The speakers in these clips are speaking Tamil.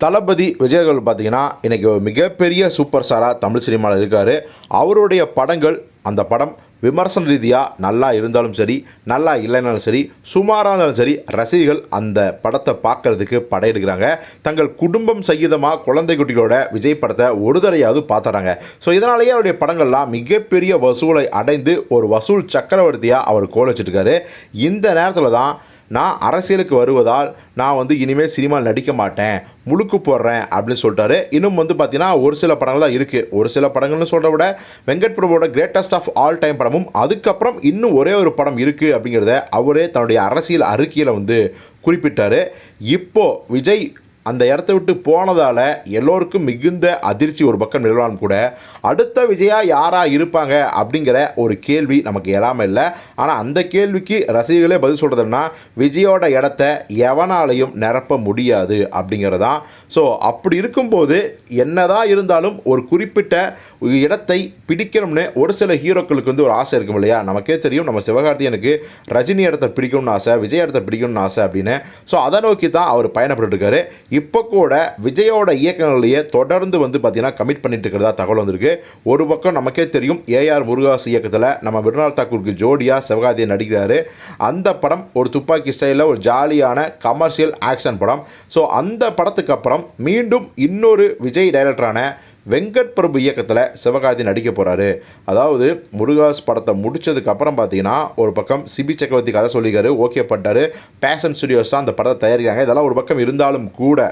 தளபதி விஜய் அவர்கள் பார்த்தீங்கன்னா இன்றைக்கி ஒரு மிகப்பெரிய சூப்பர் ஸ்டாராக தமிழ் சினிமாவில் இருக்கார். அவருடைய படங்கள் அந்த படம் விமர்சன ரீதியாக நல்லா இருந்தாலும் சரி, நல்லா இல்லைனாலும் சரி, சுமாராக இருந்தாலும் சரி, ரசிகர்கள் அந்த படத்தை பார்க்குறதுக்கு படையெடுக்கிறாங்க. தங்கள் குடும்பம் சகிதமாக குழந்தை குட்டிகளோட விஜய் படத்தை ஒரு தடையாவது பார்த்துறாங்க. ஸோ இதனாலேயே அவருடைய படங்கள்லாம் மிகப்பெரிய வசூலை அடைந்து ஒரு வசூல் சக்கரவர்த்தியாக அவர் கோல் வச்சுருக்காரு. இந்த நேரத்தில் தான் நான் அரசியலுக்கு வருவதால் நான் இனிமேல் சினிமாவில் நடிக்க மாட்டேன், முழுக்கு போடுறேன் அப்படின்னு சொல்லிட்டாரு. இன்னும் பார்த்தீங்கன்னா ஒரு சில படங்கள் தான் இருக்குது. ஒரு சில படங்கள்னு சொல்கிறத விட வெங்கட் பிரபுவோட கிரேட்டஸ்ட் ஆஃப் ஆல் டைம் படமும் அதுக்கப்புறம் இன்னும் ஒரே ஒரு படம் இருக்குது அப்படிங்கிறத அவரே தன்னுடைய அரசியல் அறிக்கையில் குறிப்பிட்டார். இப்போது விஜய் அந்த இடத்த விட்டு போனதால் எல்லோருக்கும் மிகுந்த அதிர்ச்சி ஒரு பக்கம் நிலவரம் கூட, அடுத்த விஜயா யாராக இருப்பாங்க அப்படிங்கிற ஒரு கேள்வி நமக்கு எழாமல் இல்லை. ஆனால் அந்த கேள்விக்கு ரசிகர்களே பதில் சொல்கிறதுனா விஜயோட இடத்த எவனாலையும் நிரப்ப முடியாது அப்படிங்கிறதான். ஸோ அப்படி இருக்கும்போது என்னதான் இருந்தாலும் ஒரு குறிப்பிட்ட இடத்தை பிடிக்கணும்னு ஒரு சில ஹீரோக்களுக்கு ஒரு ஆசை இருக்கும் இல்லையா? நமக்கே தெரியும், நம்ம சிவகார்த்திகேயனுக்கு ரஜினி இடத்த பிடிக்கணும்னு ஆசை, விஜய் இடத்த பிடிக்கணும்னு ஆசை அப்படின்னு. ஸோ அதை நோக்கி தான் அவர் பயணப்பட்டுருக்காரு. இப்போ கூட விஜயோட இயக்கங்களையே தொடர்ந்து பார்த்தீங்கன்னா கமிட் பண்ணிட்டு இருக்கிறதா தகவல் வந்திருக்கு. ஒரு பக்கம் நமக்கே தெரியும், ஏஆர் முருகாஸ் இயக்கத்தில் நம்ம மிருனால் தாக்கூருக்கு ஜோடியாக சிவகார்த்திகேயன் நடிக்கிறாரு. அந்த படம் ஒரு துப்பாக்கி ஸ்டைலில் ஒரு ஜாலியான கமர்ஷியல் ஆக்ஷன் படம். ஸோ அந்த படத்துக்கு அப்புறம் மீண்டும் இன்னொரு விஜய் டைரக்டரான வெங்கட் பிரபு இயக்கத்தில் சிவகார்த்திகேயன் நடிக்க போகிறாரு. அதாவது முருகாஸ் படத்தை முடித்ததுக்கு அப்புறம் பார்த்தீங்கன்னா ஒரு பக்கம் சிபி சக்கரவர்த்தி கதை சொல்லிக்காரு, ஓகே பட்டார். பேஷன் ஸ்டுடியோஸ் தான் அந்த படத்தை தயாரிக்கிறாங்க. இதெல்லாம் ஒரு பக்கம் இருந்தாலும் கூட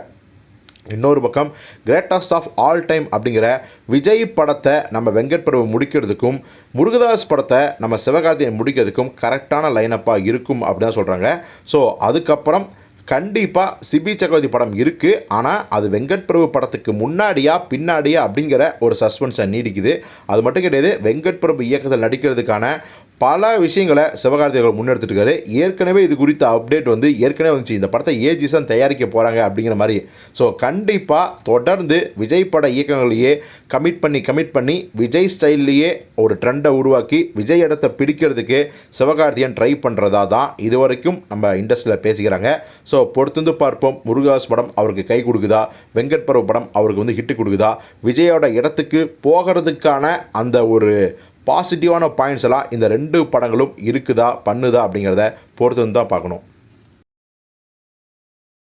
இன்னொரு பக்கம் கிரேட்டஸ்ட் ஆஃப் ஆல் டைம் அப்படிங்கிற விஜய் படத்தை நம்ம வெங்கட் பிரபு முடிக்கிறதுக்கும் முருகதாஸ் படத்தை நம்ம சிவகார்த்திகேயன் முடிக்கிறதுக்கும் கரெக்டான லைனப்பாக இருக்கும் அப்படின்னு தான் சொல்கிறாங்க. ஸோ அதுக்கப்புறம் கண்டிப்பாக சிபி சக்கரவர்த்தி படம் இருக்குது. ஆனால் அது வெங்கட் பிரபு படத்துக்கு முன்னாடியா பின்னாடியா அப்படிங்கிற ஒரு சஸ்பென்ஸை நீடிக்குது. அது மட்டும் கிடையாது, வெங்கட் பிரபு இயக்கத்தில் நடிக்கிறதுக்கான பல விஷயங்களை சிவகார்த்திகேயன் முன்னெடுத்துட்டு இருக்காரு. ஏற்கனவே இது குறித்த அப்டேட் ஏற்கனவே வந்துச்சு, இந்த படத்தை ஏஜிசன் தயாரிக்க போகிறாங்க அப்படிங்கிற மாதிரி. ஸோ கண்டிப்பாக தொடர்ந்து விஜய் பட இயக்கங்களையே கமிட் பண்ணி விஜய் ஸ்டைல்லையே ஒரு ட்ரெண்டை உருவாக்கி விஜய் இடத்தை பிடிக்கிறதுக்கு சிவகார்த்திகேயன் ட்ரை பண்ணுறதா தான் இது வரைக்கும் நம்ம இண்டஸ்ட்ரியில் பேசிக்கிறாங்க. ஸோ பொறுத்து பார்ப்போம், முருகாஸ் படம் அவருக்கு கை கொடுக்குதா, வெங்கட் பிரபு படம் அவருக்கு ஹிட்டு கொடுக்குதா, விஜயோட இடத்துக்கு போகிறதுக்கான அந்த ஒரு பாசிட்டிவான பாயிண்ட்ஸ் எல்லாம் இந்த ரெண்டு படங்களும் இருக்குதா பண்ணுதா அப்படிங்கிறத பொறுத்து தான் பார்க்கணும்.